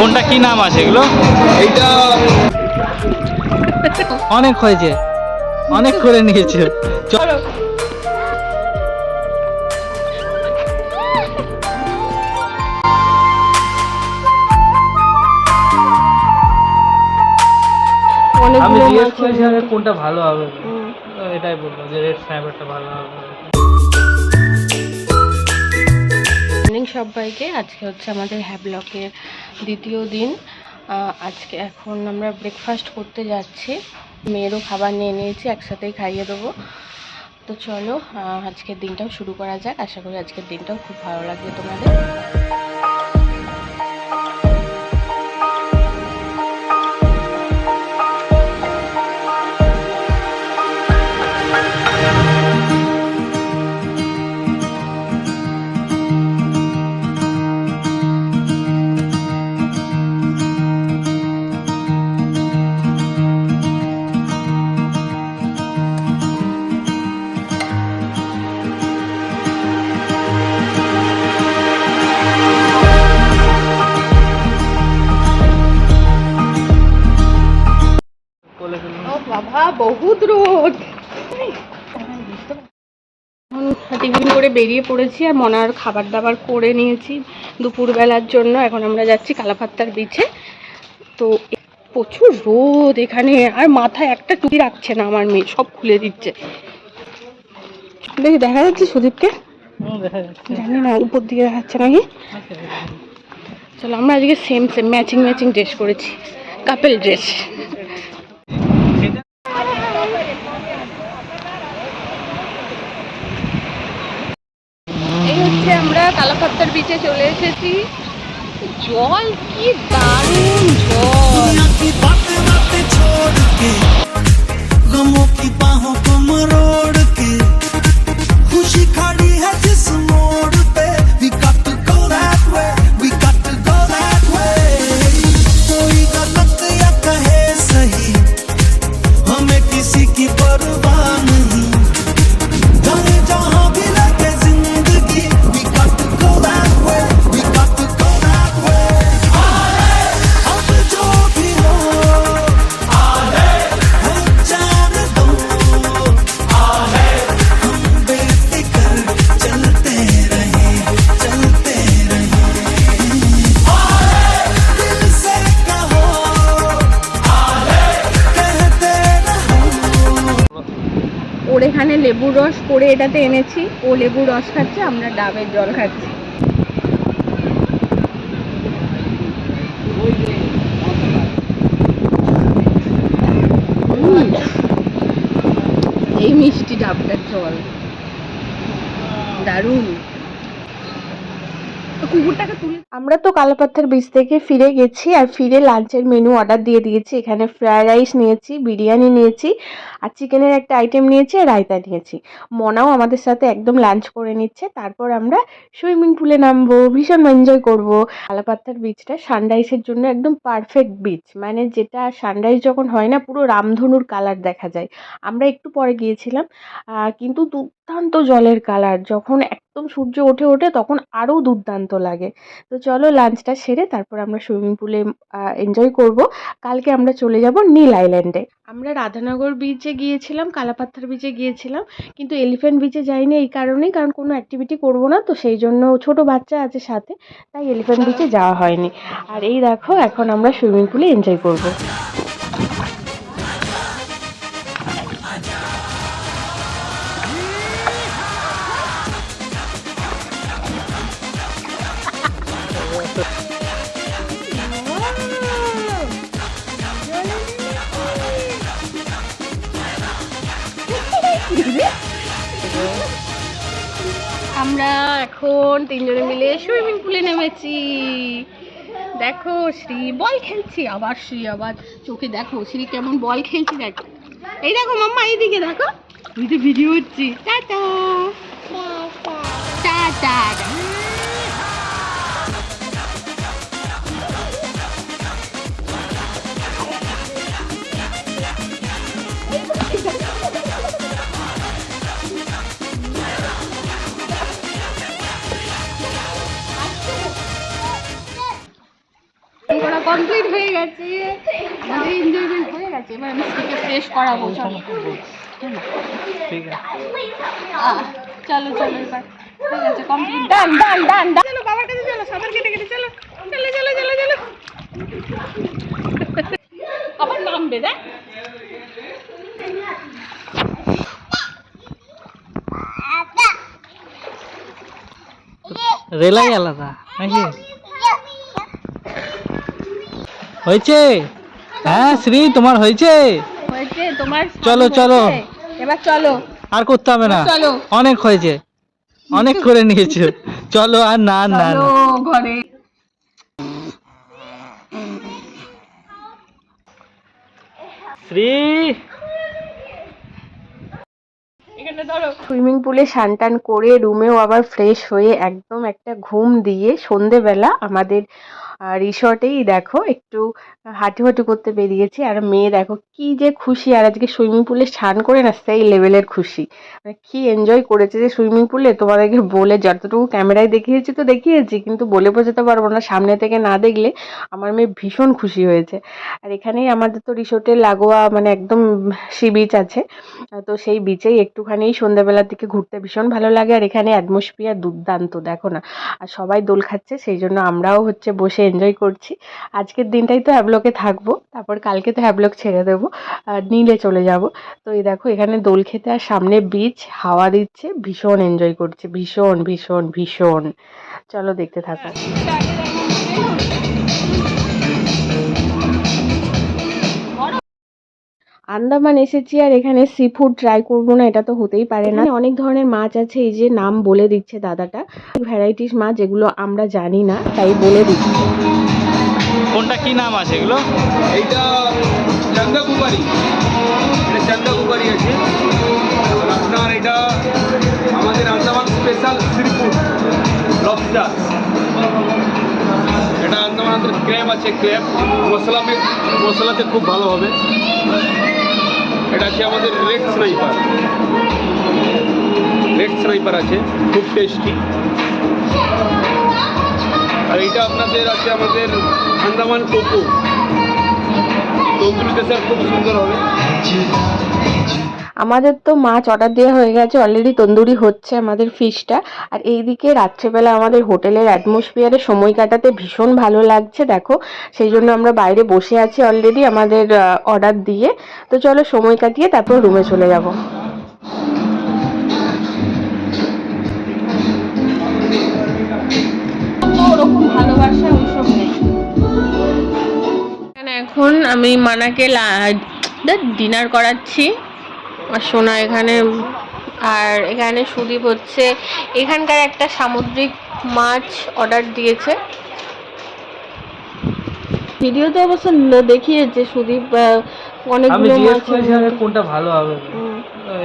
কোনটা কি নাম আছে এগুলো? এইটা অনেক হয়েছে, অনেক করে নিয়েছে। চলো আমি জিজ্ঞেস করেছিলাম কোনটা ভালো হবে, এটাই বললো যে রেড স্ন্যাপারটা ভালো হবে। মর্নিং সবাইকে, আজকে হচ্ছে আমাদের হ্যাবলকের দ্বিতীয় দিন। আজকে এখন আমরা ব্রেকফাস্ট করতে যাচ্ছি। মেয়েরও খাবার নিয়ে নিয়েছি, একসাথেই খাইয়ে দেবো। তো চলো আজকের দিনটাও শুরু করা যাক। আশা করি আজকের দিনটাও খুব ভালো লাগবে তোমাদের। বাবা বহুত রোদ। টিফিন করে বেরিয়ে পড়েছি আর মনার খাবার দাবার করে নিয়েছি দুপুরবেলার জন্য। এখন আমরা যাচ্ছি কালাপাত্তার বিচে। তো প্রচুর রোদ এখানে, আর মাথায় একটা টুপি রাখছে না আমার মেয়ে, সব খুলে দিচ্ছে। দেখি দেখা যাচ্ছে সুদীপকে, জানি না উপর দিকে দেখা যাচ্ছে নাকি। চলো আমরা আজকে সেম ম্যাচিং ড্রেস করেছি, কাপল ড্রেস। এই হচ্ছে আমরা কালাপাত্তার বিচে চলে এসেছি। জল কি দারুণ জল। खुशी खड़ी है जिस मोड़ पे we got to go that way, we got to go that way. कोई गलत या कहे सही, हमें किसी की परवाह नहीं। जाने जहां भी लगे जिंदगी, we got to go that way, we got to go that way. अब जो भी हो हम जाने दो, चलते रहे दिल से कहो, कहते रहो। ওর এখানে লেবুর রস করে এটাতে এনেছি, ও লেবুর রস খাচ্ছে, আমরা ডাবের জল খাচ্ছি। এই মিষ্টি ডাবের জল দারুণ। কুকুরটাকে তুলে আমরা তো কালাপাত্তার বিচ থেকে ফিরে গেছি, আর ফিরে লাঞ্চের মেনু অর্ডার দিয়ে দিয়েছি। এখানে ফ্রায়েড রাইস নিয়েছি, বিরিয়ানি নিয়েছি, আর চিকেনের একটা আইটেম নিয়েছি, আর রায়তা নিয়েছি। মনাও আমাদের সাথে একদম লাঞ্চ করে নিচ্ছে। তারপর আমরা সুইমিং পুলে নামবো, ভীষণ এনজয় করব। কালাপাত্তার বিচটা সানরাইজের জন্য একদম পারফেক্ট বিচ, মানে যেটা সানরাইজ যখন হয় না পুরো রামধনুর কালার দেখা যায়। আমরা একটু পরে গিয়েছিলাম, কিন্তু দুর্দান্ত জলের কালার। যখন একদম সূর্য ওঠে তখন আরও দুর্দান্ত লাগে। তো চলো লাঞ্চটা সেরে তারপর আমরা সুইমিং পুলে এনজয় করব। কালকে আমরা চলে যাব নীল আইল্যান্ডে। আমরা রাধানগর বিচে গিয়েছিলাম, কালাপাত্তার বিচে গিয়েছিলাম, কিন্তু এলিফ্যান্ট বিচে যাইনি এই কারণেই, কারণ কোনো অ্যাক্টিভিটি করব না তো, সেই জন্য ছোট বাচ্চা আছে সাথে, তাই এলিফ্যান্ট বিচে যাওয়া হয়নি। আর এই দেখো এখন আমরা সুইমিং পুলে এনজয় করব। আমরা এখন তিনজনে মিলে সুইমিং পুলে নেমেছি। দেখো শ্রী বল খেলছি, আবার শ্রী আবার চোখে দেখো শ্রী কেমন বল খেলছি। দেখো এই দেখো মাম্মা, এইদিকে দেখো, ভিডিও হচ্ছি। Tata tata. করা কমপ্লিট হয়ে গেছে, আমাদের এনজয়মেন্ট হয়ে গেছে। এবার আমি স্ত্রীকে ফ্রেশ করাবো। চলো ঠিক আছে, চলো চলো এবার হয়ে গেছে কমপ্লিট, ডান ডান ডান ডান। চলো বাবার কাছে চলো, সাঁতার কেটে কেটে চলো চলো চলো চলো চলো। আবার নামবে দেখ। রেলাই আলাদা নাকি হয়েছে? হ্যাঁ শ্রী, তোমার হয়েছে? হয়েছে তোমার? চলো চলো, এবার চলো, আর করতে হবে না, চলো। অনেক হয়েছে, অনেক করে নিয়েছো, চলো। আর না না না, ঘরে শ্রী। সুইমিং পুলে স্নান টান করে রুমেও আবার ফ্রেশ হয়ে একদম একটা ঘুম দিয়ে সন্ধেবেলা আমাদের রিসর্টেই দেখো একটু হাঁটাহাঁটি করতে বেরিয়েছি। আর মেয়ে দেখো কি যে খুশি, আর আজকে সুইমিং পুলে স্নান করে না সেই লেভেলের খুশি, মানে কি এনজয় করেছে যে সুইমিং পুলে, তোমাদেরকে বলে যতটুকু ক্যামেরায় দেখিয়েছি তো দেখিয়েছি, কিন্তু বলে বোঝাতে পারবো না, সামনে থেকে না দেখলে। আমার মেয়ে ভীষণ খুশি হয়েছে। আর এখানেই আমাদের তো রিসোর্টের লাগোয়া মানে একদম সি বিচ আছে, তো সেই বিচেই একটুখানি সন্ধ্যাবেলার দিকে ঘুরতে ভীষণ ভালো লাগে। আর এখানে অ্যাটমসফিয়ার দুর্দান্ত, দেখো না। আর সবাই দোল খাচ্ছে, সেই জন্য আমরাও হচ্ছে বসে এনজয় করছি। আজকের দিনটাই তো হ্যাবলকে থাকবো, তারপর কালকে তো হ্যাবলক ছেড়ে দেবো, নীলে চলে যাব। তো এই দেখো এখানে দোল খেতে আর সামনে বিচ, হাওয়া দিচ্ছে, ভীষণ এনজয় করছে, ভীষণ ভীষণ ভীষণ। চলো দেখতে থাকো। আন্দামান এসেছি আর এখানে সি ফুড ট্রাই করবো না এটা তো হতেই পারে না। অনেক ধরনের মাছ আছে, এই যে নাম বলে দিচ্ছে দাদাটা, ভ্যারাইটিস মাছ যেগুলো আমরা জানি না তাই বলে দিচ্ছে। কোনটা কি নাম আছে এগুলো? এইটা চান্দা কুপারি, এটা চান্দা কুপারি আছে। আর আপনার এটা আমাদের Andaman special sea food lobster. এটা আন্দামানের ক্র্যাব আছে, ক্র্যাব মশলাতে খুব ভালো হবে। এটা আছে আমাদের রেড স্নাইপার আছে, খুব টেস্টি। আর এইটা আপনাদের আছে আমাদের আন্দামান কোকো, তন্দুরিতে স্যার খুব সুন্দর হবে। আমাদের তো মাছ অর্ডার দেওয়া হয়ে গেছে অলরেডি, তন্দুরি হচ্ছে আমাদের ফিশটা। আর এইদিকে রাত্রেবেলা আমাদের হোটেলের অ্যাটমসফিয়ারে সময় কাটাতে ভীষণ ভালো লাগছে দেখো, সেই জন্য আমরা বাইরে বসে আছি অলরেডি আমাদের অর্ডার দিয়ে। তো চলো সময় কাটিয়ে তারপর রুমে চলে যাব। ওরকম ভালোবাসা ওইসব নেই এখন। আমি মানাকে ডিনার করাচ্ছি আর সোনা এখানে, আর এখানে সুদীপ হচ্ছে এখানকার একটা সামুদ্রিক মাছ অর্ডার দিয়েছে। ভিডিওতে অবশ্য দেখিয়েছে সুদীপ অনেকগুলো মাছ। কোনটা ভালো হবে,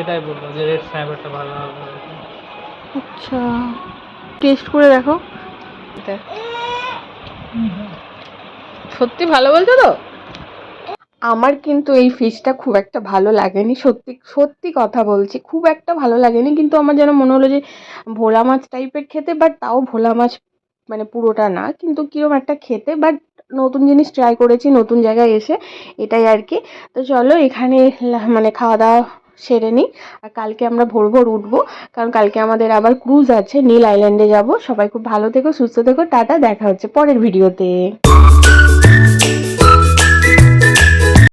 এটাই বলবো যে রেড স্ন্যাপারটা ভালো হবে। আচ্ছা টেস্ট করে দেখো, সত্যি ভালো বলছো তো? আমার কিন্তু এই ফিশটা খুব একটা ভালো লাগেনি, সত্যি সত্যি কথা বলছি, খুব একটা ভালো লাগেনি। কিন্তু আমার যেন মনে হলো যে ভোলা মাছ টাইপের খেতে, বাট তাও ভোলা মাছ মানে পুরোটা না, কিন্তু কিরম একটা খেতে। বাট নতুন জিনিস ট্রাই করেছি নতুন জায়গায় এসে, এটাই আর কি। তো চলো এখানে মানে খাওয়া দাওয়া সেরে নিই, আর কালকে আমরা ভোর ভোর উঠবো, কারণ কালকে আমাদের আবার ক্রুজ আছে, নীল আইল্যান্ডে যাব। সবাই খুব ভালো থেকো, সুস্থ থেকো, টাটা, দেখা হচ্ছে পরের ভিডিওতে।